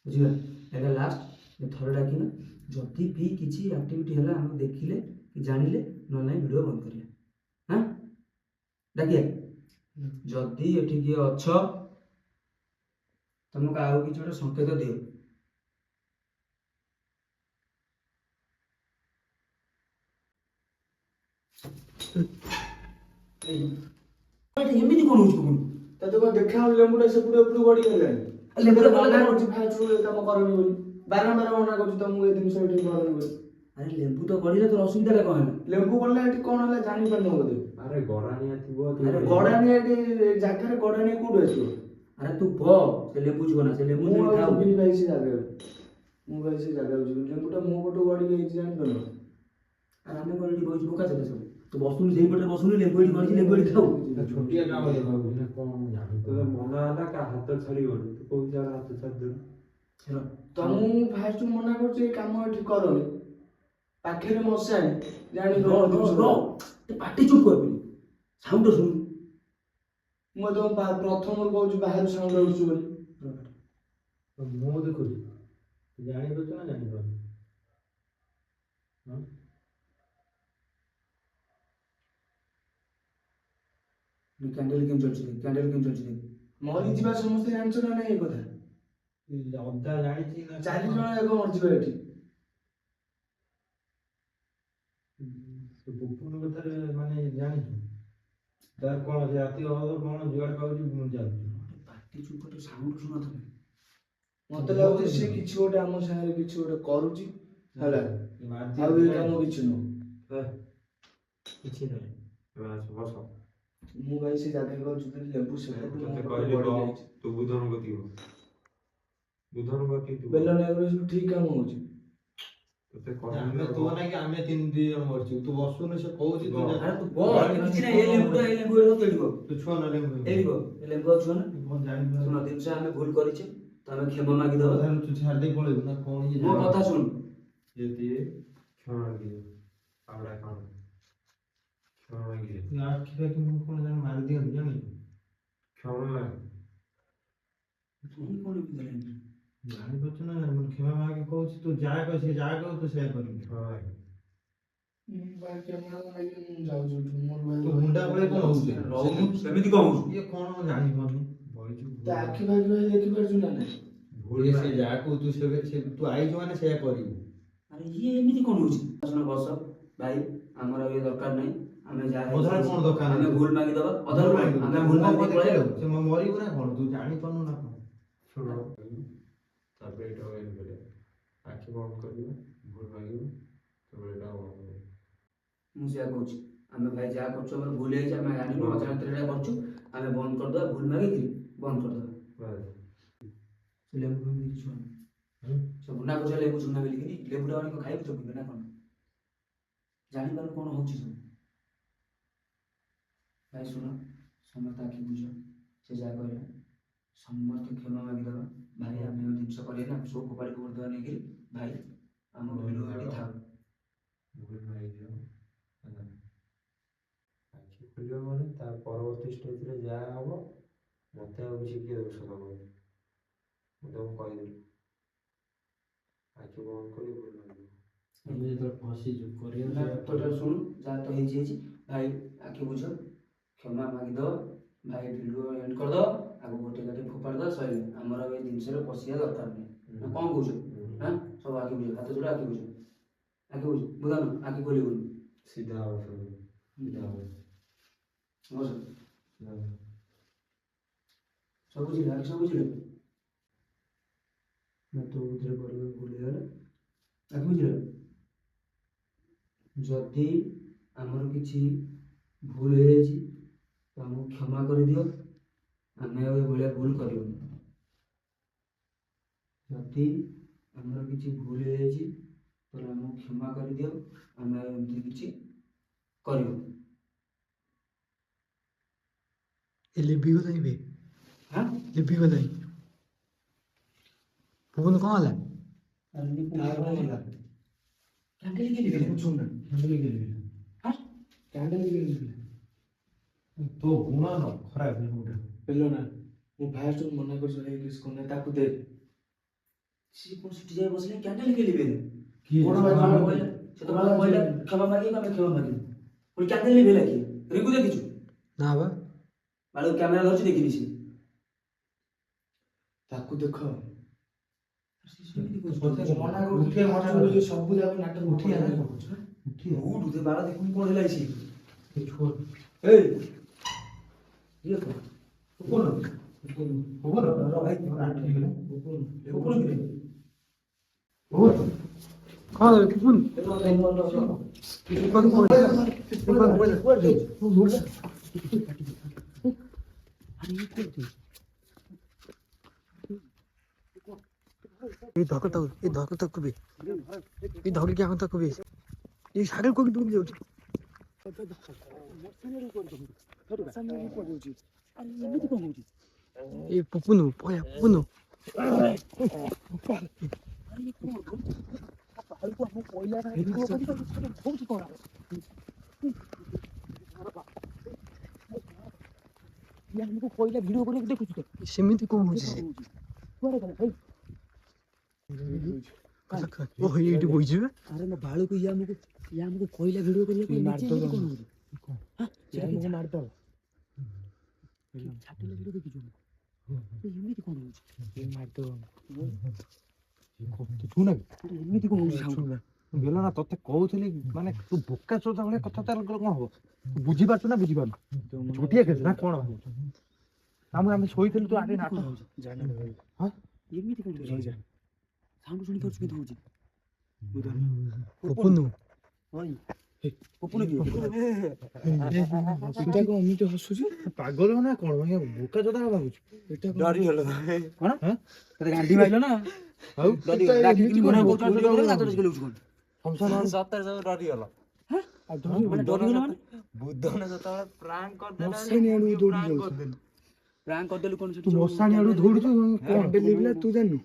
ବୁଝିବା ଏଇଟା ଲାଷ୍ଟ ଥରେ ଡାକିନା ଯଦି ବି କିଛି ଆକ୍ଟିଭିଟି ହେଲା ଆମେ ଦେଖିଲେ କି ଜାଣିଲେ ନହେଲେ ନାହିଁ ଭିଡ଼ିଓ ବନ୍ଦ କରିବା ହଁ ଡାକିଆ ଯଦି ଏଠି କିଏ ଅଛ ତମେ କାହାକୁ କିଛି ଗୋଟେ ସଂକେତ ଦିଅ। ଏମିତି କଣ ହଉଛି ପୁଣି? ତତେ କଣ ଦେଖା ହଉନି ଲେମ୍ବୁଟା ସେପଟୁ ଏପଟୁ ଗଡ଼ି ଗଲାଣି? ଲେମ୍ବୁଟା ମନା କରୁଛି ଫାଷ୍ଟରୁ ଏ କାମ କରନି ବୋଲି, ବାରମ୍ବାର ମନା କରୁଛି ତମକୁ ଏ ଜିନିଷ ଏଠି କରନି ବୋଲି। ଆରେ ଲେମ୍ବୁ ତ ଗଡ଼ିଲା, ତୋର ଅସୁବିଧାଟା କଣ ହେଲା? ଲେମ୍ବୁ ଗଡ଼ିଲା ଏଠି କଣ ହେଲା ଜାଣିପାରୁନ ବୋଧେ? ଆରେ ଗଡ଼ାଣିଆ ଥିବ ଆରେ ଗଡ଼ାଣିଆ ଏଠି ଜାଗାରେ ଗଡ଼ାଣିଆ କୋଉଠୁ ଆସିବ? ଆରେ ତୁ ବ ସେ ଲେମ୍ବୁ ଯିବ ନା, ସେ ଲେମ୍ବୁ ମୁଁ ଆଉ ଥାଉ। ଯିବିନି ଭାଇ ସେ ଜାଗାକୁ, ମୁଁ ଭାଇ ସେ ଜାଗାକୁ ଯିବିନି। ଲେମ୍ବୁଟା ମୋ ପଟୁ ଗଡ଼ିକି ହେଇଛି ଜାଣିପାରୁନ? ଆରେ ଆମେ କଣ ଏଠି ବଇଛୁ ବୋକା ଚୋଦା ସବୁ? ତୁ ବସୁନୁ ସେଇପଟେ ବସୁନୁ, ଲେମ୍ବୁ ଏଠି ଗଡ଼ିଛି, ଲେମ୍ବୁ ଏଠି ଖାଉ। ଛୋଟିଆ କାମ ଭାବୁଛି ନା କଣ ମୁଁ ଜାଣିନି। ତୋର ମନା ହେଲା କାହା ହାତ ଛାଡ଼ିବନି, ତୁ କହୁଛୁ ଆଉ ହାତ ଛାଡ଼ିଦେଲୁ। ତମକୁ ମୁଁ ଫାଷ୍ଟରୁ ମନା କରୁଛି ଏ କାମ ଏଠି କରନି, ପାଖରେ ମଶାଣି ର ଜାଣିପାରୁନ? ପାଟି ଚୁପ୍ କରିବିନି, ସାଉଣ୍ଡ ଶୁଣୁ। ମୁଁ ତମ ପ୍ରଥମରୁ କହୁଛି ବାହାରୁ ସାଉଣ୍ଡ ଆସୁଛି ବୋଲି। ମୁଁ ଦେଖୁଛି, ଜାଣିପାରୁଛୁ ନା ଜାଣିପାରୁନି? କ୍ୟାଣ୍ଡେଲ କେମିତି ଚଳୁଛି, କ୍ୟାଣ୍ଡେଲ କେମିତି ଚଳୁଛି? ମରିଯିବା ସମସ୍ତେ ଜାଣିଛ ନା ନାଇଁ ଏ କଥା? ଅଧା ଜାଣିଛି ନା 4 ଜଣ ଯାକ ମରିଯିବା ଏଠି। ବୁପୁନ କଥାରେ ମାନେ ଜାଣିଛୁ ତାର କଣ ସେ ରାତି ଅଧ କଣ ଯୁଆଡେ ପାଉଛି ଯାଉଛି। ପାଟି ଚୁପ୍ କରି ସାଉଣ୍ଡ ଶୁଣ ତମେ। ମତେ ଲାଗୁଛି ସେ କିଛି ଗୋଟେ ଆମ ସାଙ୍ଗରେ କିଛି ଗୋଟେ କରୁଛି ହେଲା, ଆଉ ଏ କାମ କିଛି ନୁହଁ। କିଛି ନାହିଁ, ବସ। ମୁଁ ଭାଇ ସେ ଜାଗାକୁ ଆଉ ଯିବିନି। ଲେମ୍ବୁ ସେପଟୁ ମୋ ତତେ ପଟୁ କହିଲି ଗଡ଼ି କହ, ଯାଇଛି। ତୁ ବୁଧନ କତିକି ବୁଧନ କତିକି ବେଲ ନେବାକୁ ସବୁ ଠିକ କାମ ହଉଛି। ତତେ ଆମେ ତୋ ନାକି ଆମେ 3 ଜଣ ମରିଛୁ, ତୁ ବସୁନୁ ସେ କହୁଛି ତୁ ଯା। ଆରେ ତୁ ବ କିଛି ନାହିଁ, ଏ ଲେମ୍ବୁଟା ଖେଳିବ। ତୁ ଛୁଆ ନା ଲେମ୍ବୁ ଖେଳିବ ଏ ଲେମ୍ବୁ ଆଉ ଛୁଆ ନା। କଣ ଜାଣିପାରୁଛୁ? ଶୁଣ ଜିନିଷ ଆମେ ଭୁଲ କରିଛେ, ତ ଆମେ କ୍ଷମା ମାଗିଦବା। ତୁ ଛାଡ଼ି ଦେଇ ପଳେଇବୁ ନା କଣ? ମୋ କଥା ଶୁଣ। ଯଦି କ୍ଷମା ମାଗିବେ ପାଉଡ଼ା କଣ କ୍ଷମା ମାଗିବେ ଆଖି ପାଖି ମୁଁ କଣ ଜାଣି ମାରି ଦିଅନ୍ତି ଜାଣିଛୁ? କ୍ଷମା ମାଗ। ପୁଣି କଣ ଏମିତି ହେଲାଣି? ଜାଣିପାରୁଛୁ ନା ଜାଣିପାରୁଛୁ? କ୍ଷମା ମାଗି କହୁଛି ତୁ ଯାହା କହ ସେ ଯାହା କହ ତୁ ସେୟା କରିବୁ। କ୍ଷମା ମାଗ। ଭାଇ କ୍ୟାମେରା ଲାଗି ମୁଁ ଯାଉଛି ଏଠୁ। ମୋର ତୁ ଭାଇ ହୁଣ୍ଡା ଭଳିଆ କଣ ହଉଛି? ରହୁନୁ ସେମିତି କଣ ହଉଛୁ? ଇଏ କଣ ମୁଁ ଜାଣିପାରୁନି। ବଇଛୁ ତା ଆଖି ପାଖି ଭାଇ ଦେଖିପାରୁଛୁ ନା ନାଇଁ? ଭୁଲ ଇଏ ସେ ଯାହା କହୁ ତୁ ତୁ ଆଇଛୁ ମାନେ ସେୟା କରିବୁ। ଆରେ ଇଏ ଏମିତି କଣ ହଉଛି? ଶୁଣ ବସ ଭାଇ, ଆମର ଇଏ ଦରକାର ନାହିଁ। ଆମେ ଯାହା ଅଧାରେ କଣ ଦରକାର ଆମେ ନାହିଁ? ଭୁଲ ମାଗିଦବା। ଅଧାରେ କଣ? ଆମେ ଭୁଲ ମାଗି ପଳେଇବା। ସେ ମରିବୁ ନା କଣ? ତୁ ଜାଣିପାରୁନୁ ନା କଣ? ଶୁଣ ତାପରେ ଏଇଟା ଏମିତି କରିବା, ଆଖି ବନ୍ଦ କରିବ, ଭୁଲ ମାଗିବ, ତାପରେ ଏଇଟା ବନ୍ଦ କରିବ। ମୁଁ ସେଇଆ କହୁଛି, ଆମେ ଭାଇ ଯାହା କରୁଛୁ ଆମର ଭୁଲ ହେଇଛି, ଆମେ ଜାଣିନୁ ଅଜାଣତରେ ଏଇଟା କରୁଛୁ, ଆମେ ବନ୍ଦ କରିଦବା, ଭୁଲ ମାଗିକିରି ବନ୍ଦ କରିଦବା। ସେ ଲେମ୍ବୁ ଫେମ୍ବୁ କିଛି ଛୁଆ ସେ ମୁନା କରୁଛ ଲେମ୍ବୁ ଚୁନା ବେଲିକିରି ଲେମ୍ବୁଟା ଅନେକ ଖାଇବୁ ଚକିବେ ନା କଣ? ଜାଣିପାରୁନୁ କଣ ହଉଛି ସବୁ? ଭାଇ ଶୁଣ, ସମସ୍ତେ ଆଖି ବୁଝ, ସେ ଯାହା କହିଲା ସମସ୍ତେ କ୍ଷମା ମାଗିଦବା। ଭାଇ ଆମେ ଏ ଜିନିଷ କରିବା ନା, ସବୁ ଫୋପାଡ଼ି କରିଦେବା ନେଇକିରି। ଭାଇ ଆମ ଭିଡ଼ିଓ ଏଠି ଥାଉ। ଭୁଲ ମାଗିଦିଅ ହେଲା, ଆଖି ଖୋଲିବ ମାନେ ତା ପରବର୍ତ୍ତୀ ଷ୍ଟେଜରେ ଯାହା ହବ ମୋତେ ଆଉ କିଛି କିଏ ଦୋଷ ଦେବନି। ମୁଁ ତମକୁ କହିଦେଲି, ଆଖି ବନ୍ଦ କରି ଭୁଲ ମାଗିବ। ଆମେ ଯେତେବେଳେ ଫସିଛୁ ନା ଟୋଟାଲ ଶୁଣୁ, ଯାହା ତ ହେଇଛି ହେଇଛି। ଭାଇ ଆଖି ବୁଝ, କ୍ଷମା ମାଗିଦବ, ଭାଇ ଭିଡ଼ିଓ ଏଣ୍ଡ କରିଦବ, ଆଗ ଗୋଟେ କାଟି ଫୋପାଡ଼ି ଦବା, ସରିଲା। ଆମର ଏ ଜିନିଷରେ ପଶିବା ଦରକାର ନାହିଁ। ନା କ'ଣ କହୁଛ? ହଁ ସବୁ ଆଖି ବୁଝ, ହାତ ଯୋଡ଼ ଆଖି ବୁଝ, ଆଖି ବୁଝ, ବୁଝାନ ଆଖି ଖୋଲିବୁନି। ସିଧା ହବ ସବୁ, ସିଧା ହବ। ବସ ସବୁ ବୁଝିଲେ, ଆଖି ସବୁ ବୁଝିଲେ। ନା ତୋ ବୁଦ୍ଧିରେ ପଡ଼ିବ ଭୁଲ ହେଇଗଲା, ଆଖି ବୁଝିଲ। ଯଦି ଆମର କିଛି ଭୁଲ ହେଇଯାଇଛି ତ ଆମକୁ କ୍ଷମା କରିଦିଅ, ଆମେ ଆଉ ଏଭଳିଆ ଭୁଲ କରିବୁନି। ଯଦି ଆମର କିଛି ଭୁଲ ହେଇଯାଇଛି ତାହେଲେ ଆମକୁ କ୍ଷମା କରିଦିଅ, ଆମେ ଆଉ ଏମିତି କିଛି କରିବୁନି। ଏ ଲିଭିଗଲା ଏବେ, ହଁ ଲିଭିଗଲା। ଭୁଲ କ'ଣ ହେଲା? କ୍ୟାଣ୍ଡେଲ କିଏ ଲିଭିଲା? ତୋ ଗୁଣ ନ ଖରାପ ଗୋଟେ ବେଲ ନା, ମୁଁ ଫାଷ୍ଟରୁ ମନା କରୁଛି ଭାଇ କିଛି କରୁନି, ତାକୁ ଦେ। ସିଏ କ'ଣ ସେଠି ଯାଇ ବସିଲେ? କ୍ୟାଣ୍ଡେଲ କିଏ ଲିଭେଇଲା? କିଏ? କ'ଣ ଭାଇ ତମେ କହିଲା? ସେ ତମେ କହିଲା କ୍ଷମା ମାଗିବ, ଆମେ କ୍ଷମା ମାଗିବୁ। ପୁଣି କ୍ୟାଣ୍ଡେଲ ଲିଭେଇଲା କିଏ? ରିଙ୍କୁ ଦେଖିଛୁ? ନା ବା, ବାଳକୁ କ୍ୟାମେରା ଧରିଛି ଦେଖିନି ସେ। ତାକୁ ଦେଖ ସେମିତି ମନା କରୁଛି ସବୁ ଯାକ ନାଟକ ଉଠିଆ ନା ଉଠିଆ କହୁଛୁ ଉଠିଆ ଉଠୁ ବାଳ ଦେଖୁନି କଣ ହେଲା ଏସି ଏ ଛୁଆ ଏଇ ଇଏ କଣ ଉପର ଭାଇ ଆଣ୍ଠି ହେଇଗଲା ଉପର କିରେ କଣ ପୁପୁନ এই ধকল তাକୁ বে এই ধকলকে এখন তাକୁ বে এই সাগর কোকি ডুবে যাଉଛି এই পুপুনু পয়া পুপুনু ସେମିତି କଣ ହଉଛି ସେ ଓହୋ ଏଇଠି ବଇଛି ବେ ଆରେ ମୋ ବାଳକୁ ଇଏ ଆମକୁ କହିଲା ଭିଡିଓ କରିବାକୁ ନିଜେ ଏମିତି କଣ ହଉଛି ମାରିଦବ ଛାଟିଲେ ଭିଡିଓ ଦେଖିଛୁ ଏମିତି କଣ ହଉଛି ଏମିତି କଣ ହଉଛି sound? ବେଲ ନା ତତେ କହୁଥିଲି ମାନେ ତୁ ବୋକା ଚୋଦା ଭଳିଆ କଥା ତାର କଣ ହବ ବୁଝିପାରୁଛୁ ନା ବୁଝିପାରୁନୁ ଛୋଟିଆ କେସ୍ ନା କଣ ଭାବୁଛୁ ଆମେ ଶୋଇଥିଲୁ ତୁ ଆଗେ ନାଟ ଏମିତି କଣ ହଉଛି ସାଉଣ୍ଡ ଶୁଣି ପାରୁଛୁ କେମିତି ହଉଛି ପୁପୁନୁ ପପୁନ କି ସେଟା କଣ ଏମିତି ହସୁଛି ପାଗଳ ନା କଣ ବୋକା ଚୋଦା ଭାବୁଛୁ ଡରିଗଲ କଣ ତତେ ଗାଣ୍ଡି ମାଇଲ ନା ଆଉ ଡାକିକି ମନା କରୁଛୁ ଭିଡିଓ କରିବାକୁ ଗାତ ଟିକେ ଲଉଛୁ କଣ ସତରେ ସବୁ ଡରିଗଲ ମାନେ ଡରିଗଲ ମାନେ ବୁଧନ ଯେତେବେଳେ ପ୍ରାଙ୍କ କରିଦେଲା ମଶାଣି ଆଡକୁ ଦୌଡ଼ି ଯାଉଛି ପ୍ରାଙ୍କ କରିଦେଲୁ କଣ ସେଠି ତୁ ମଶାଣି ଆଡକୁ ଦୌଡୁଛୁ କ୍ୟାଣ୍ଡେଲ ଲିଭିଲା ତୁ ଜାଣିନୁ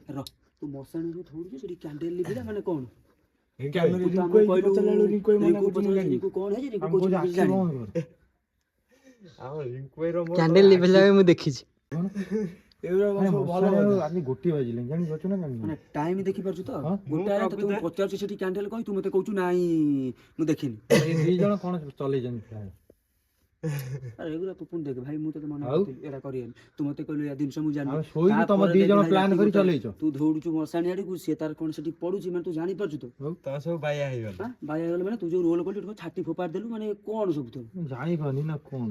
ତୁ ମଶାଣିରୁ ଧଉଡୁଛୁ ସେଠି କ୍ୟାଣ୍ଡେଲ ଲିଭିଲା ମାନେ କଣ କ୍ୟାମେରା ତୁ ତ ରିଙ୍କୁ ଆମକୁ କହିଲୁ ପଚାରିଲା ବେଳକୁ ରିଙ୍କୁ ମନା ରିଙ୍କୁ କରୁଛି ମୁଁ ପଚାରୁଛି ଜାଣିନି ରିଙ୍କୁ କଣ ହେଇଛି ରିଙ୍କୁ କହୁଛି ମୁଁ ଜାଣିନି। କ୍ୟାଣ୍ଡେଲ ଲିଭେଲା ମୁଁ ଦେଖିଛି ଏଗୁରା କଣ ସବୁ ଭଲ କଥା? ଆମେ ଗୋଟିଏ ବାଜିଲେ ଜାଣିପାରୁଛୁ ନା ଜାଣିନୁ ମାନେ ଟାଇମ ଦେଖିପାରୁଛୁ ତ ହଁ, ଗୋଟେ ଆଡେ ତତେ ମୁଁ ପଚାରୁଛି ସେଠି କ୍ୟାଣ୍ଡେଲ କହି ତୁ ମତେ କହୁଛୁ ନାଇଁ ମୁଁ ଦେଖିନି ଏ ଦି ଜଣ କଣ ଚଲେଇଛନ୍ତି ଆରେ ଏଗୁରା ପୁପୁନ ଦେଖ ଭାଇ ମୁଁ ତତେ ମନା ଆଉ? କରିଥିଲି ଏଟା କରିବନି ତୁ ମତେ କହିଲୁ ଏ ଜିନିଷ ମୁଁ ଆମେ ଜାଣିନି ଶୋଇଛୁ ତମ ତାପରେ ଦି ଦେଖ ଜଣ ଭାଇ ପ୍ଲାନ୍ ରାତି କରି ଗୋଟାଏ, ଚଲେଇଛ ତୁ ଧଉଡୁଛୁ ମଶାଣି ଆଡକୁ ସିଏ ତାର କଣ ସେଠି ପଡୁଛି ମାନେ ତୁ ଜାଣିପାରୁଛୁ ତ ତମେ ସବୁ ବାୟା ହେଇଗଲ ବାଇ ହେଇଗଲେ ମାନେ ତୁ ଯୋଉ ରୋଲ କଲୁ ଏଠି କଣ ଛାଟି ଫୋପାଡ଼ି ଦେଲୁ ମାନେ କଣ ସବୁ ତୁ ଜାଣିପାରୁନି ନା କଣ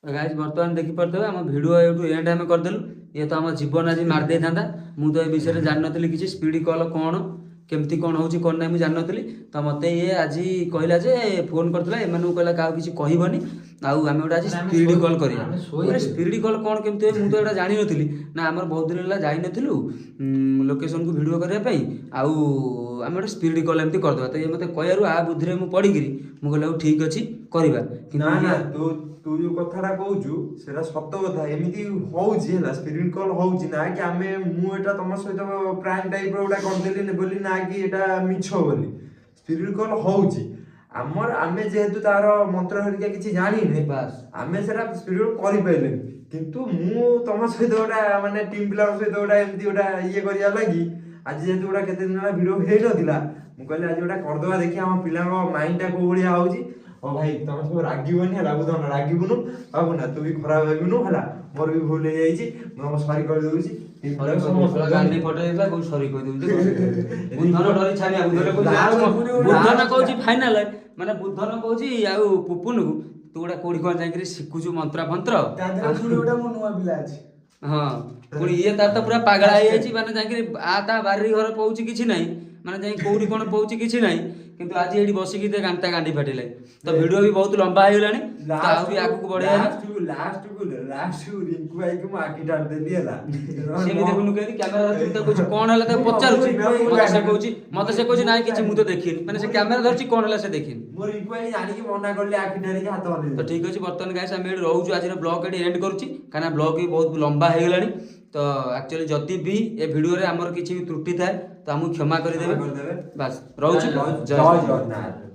ଗାଇସ୍ ବର୍ତ୍ତମାନ ଦେଖିପାରୁଥିବେ ଆମ ଭିଡ଼ିଓ ଏଇଠୁ ଏଣ୍ଡ ଆମେ କରିଦେଲୁ ଇଏ ତ ଆମ ଜୀବନ ଆଜି ମାରିଦେଇଥାନ୍ତା ମୁଁ ତ ଏ ବିଷୟରେ ଜାଣିନଥିଲି କିଛି ସ୍ପିଡ୍ କଲ୍ କଣ କେମିତି କଣ ହେଉଛି କଣ ନାହିଁ ମୁଁ ଜାଣିନଥିଲି ତ ମୋତେ ଇଏ ଆଜି କହିଲା ଯେ ଫୋନ୍ କରିଥିଲା ଏମାନଙ୍କୁ କହିଲା କାହାକୁ କିଛି କହିବନି ଆଉ ଆମେ ଗୋଟେ ଆଜି ସ୍ପିଡ୍ କଲ୍ କରିବା ସ୍ପିଡ୍ କଲ୍ କଣ କେମିତି ହୁଏ ମୁଁ ତ ଏଇଟା ଜାଣିନଥିଲି ନା ଆମର ବହୁତ ଦିନ ହେଲା ଯାଇନଥିଲୁ ଲୋକେସନ୍କୁ ଭିଡ଼ିଓ କରିବା ପାଇଁ ଆଉ ଆମେ ଗୋଟେ ସ୍ପିଡ୍ କଲ୍ ଏମିତି କରିଦେବା ତ ଇଏ ମୋତେ କହିବାରୁ ଆ ବୁଦ୍ଧିରେ ମୁଁ ପଡ଼ିକିରି ମୁଁ କହିଲି ଆଉ ଠିକ୍ ଅଛି କରିବା ନା ନା ତୁ ଯୋଉ କଥାଟା କହୁଛୁ ସେଟା ସତ କଥା ଏମିତି ହଉଛି ହେଲା ସ୍ପିରିଟ୍ କଲ୍ ହଉଛି ନା କି ଆମେ ମୁଁ ଏଟା ତମ ସହିତ ପ୍ରାଙ୍କ ଟାଇପ୍ ର ଗୋଟା କରିଦେଲି ବୋଲି ନା କି ଏଟା ମିଛ ବୋଲି ସ୍ପିରିଟ୍ କଲ୍ ହଉଛି ଆମେ ଯେହେତୁ ତାର ମନ୍ତ୍ର ହେରିକା କିଛି ଜାଣିନେ ବାସ୍ ଆମେ ସେଟା ସ୍ପିରିଟ୍ କରିପାରିଲେନି କିନ୍ତୁ ମୁଁ ତମ ସହିତ ଗୋଟା ମାନେ ଟିମ୍ ପିଲାଙ୍କ ସହିତ ଗୋଟା ଏମିତି ଗୋଟା ଇଏ କରିବା ଲାଗି ଆଜି ଯେହେତୁ ଗୋଟା କେତେ ଦିନ ହେଲା ଭିଡ଼ିଓ ହେଇନଥିଲା ମୁଁ କହିଲି ଆଜି ଗୋଟା କରିଦବା ଦେଖି ଆମ ପିଲାଙ୍କ ମାଇଣ୍ଡଟା କୋଉ ଭଳିଆ ହଉଛି ଓ ଭାଇ ତମେ ସବୁ ରାଗିବନି ହେଲା ବୁଝନ ରାଗିବୁନୁ ବାବୁନା ତୁ ବି ଖରାପ ଭାବିବୁନୁ ହେଲା ମୋର ବି ଭୁଲ ହେଇଯାଇଛି ମୁଁ ତମ ସରି କରିଦଉଛି ଗାଣ୍ଡି ଫଟେଇ ଦେଇଥିଲା କୋଉ ସରି କହିଦଉଛି ବୁଧନ ଡରି ଛାନିଆ ବୁଧନ କହୁଛି ଫାଇନାଲ ମାନେ ବୁଧନ କହୁଛି ଆଉ ପୁପୁନୁ ତୁ ଗୋଟେ କୋଉଠି କଣ ଯାଇକିରି ଶିଖୁଛୁ ମନ୍ତ୍ର ଫନ୍ତ୍ର ଗୋଟେ ମୋ ନୂଆ ପିଲା ଅଛି ହଁ ପୁଣି ଇଏ ତାର ତ ପୁରା ପାଗଳା ହେଇଯାଇଛି ମାନେ ଯାଇକିରି ତା ବାରି ଘର ପଉଛି କିଛି ନାହିଁ ମାନେ ଯାଇ କୋଉଠି କଣ ପଉଛି କିଛି ନାହିଁ କିନ୍ତୁ ଆଜି ଏଇଠି ବସିକି ତା ଗାଣ୍ଡି ଫାଟିଲେ ତ ଭିଡିଓ ବି ବହୁତ ଲମ୍ବା ହେଇଗଲାଣି ତ ଆହୁରି ଆଗକୁ ବଢେଇବା ଲାଷ୍ଟକୁ ରିଙ୍କୁ ଭାଇକି ମୁଁ ଆଖି ଟାଣିଦେଲି ହେଲା ସେ ବି ଦେଖୁନୁ କେମିତି କ୍ୟାମେରା ଧରିଛି ତାକୁ କହୁଛି କଣ ହେଲା ତାକୁ ପଚାରୁଛି ମତେ ସେ କହୁଛି ନାଇଁ କିଛି ମୁଁ ତ ଦେଖିନି ମାନେ ସେ କ୍ୟାମେରା ଧରିଛି କଣ ହେଲା ସେ ଦେଖିନି ମୁଁ ରିଙ୍କୁ ଭାଇ ଜାଣିକି ମନା କଲି ଆଖି ଟାଣିକି ହାତ ତ ହଲେଇ ଠିକ୍ ଅଛି ବର୍ତ୍ତମାନ ଗାଇସ୍ ଆମେ ଏଠି ରହୁଛୁ ଆଜିର ବ୍ଲଗ୍ ଏଠି ଏଣ୍ଡ କରୁଛି କାହିଁକିନା ବ୍ଲଗ୍ ବି ବହୁତ ଲମ୍ବା ହେଇଗଲାଣି ତ ଆକ୍ଚୁଆଲି ଯଦି ବି ଏ ଭିଡ଼ିଓରେ ଆମର କିଛି ବି ତ୍ରୁଟି ଥାଏ ତ ଆମକୁ କ୍ଷମା କରିଦେବେ ବାସ୍ ରହୁଛୁ ଜୟ ଜଗନ୍ନାଥ।